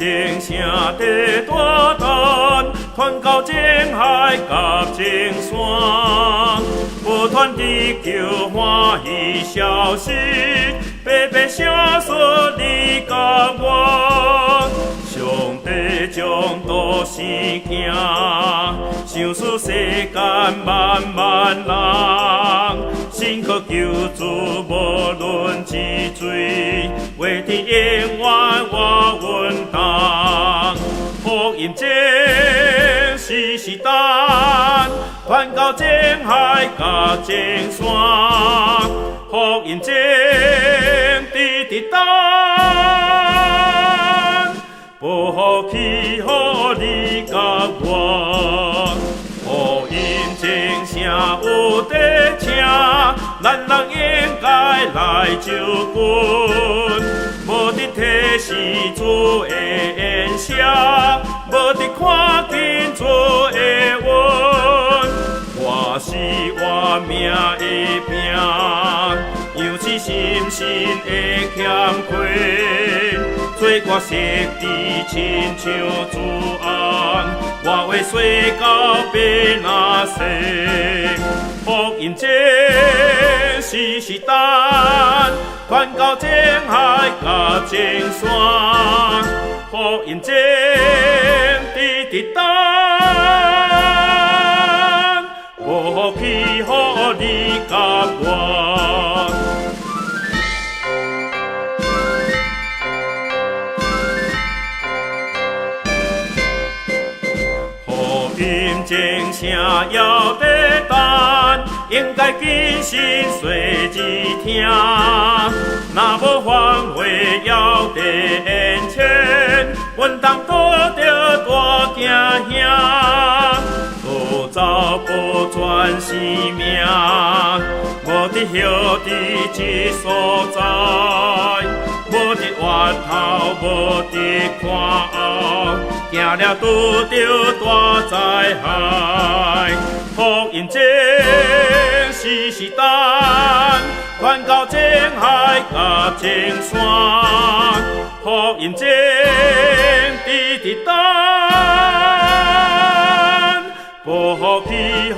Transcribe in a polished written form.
情城地大胆，传到情海甲情山，不传地球欢喜消息，白白写说你甲我。上帝将都生行，想使世间万万人，辛苦救助无论之罪，为天永远我稳当。福音正时时等，传到情海甲情山，福音正直直等。不去予你甲我，福音正声有在请，咱人应该来就近。无得体是主的恩赦，无得看见主的恩。我是我命的病，又是心身的欠亏。做我识字亲像主翁，我为水到变那西，福音正时时等，传到情海甲情山，福音正直直等，无去予你甲我。正声要得等，应该谨慎随之听。若无反悔要得恩前，阮当得着大惊兄。路走不全生命，无伫晓伫一所在，无伫源头，无伫看后。行了拄着大灾害，福音正时时等，传到情海甲情山，福音正直直等，不去予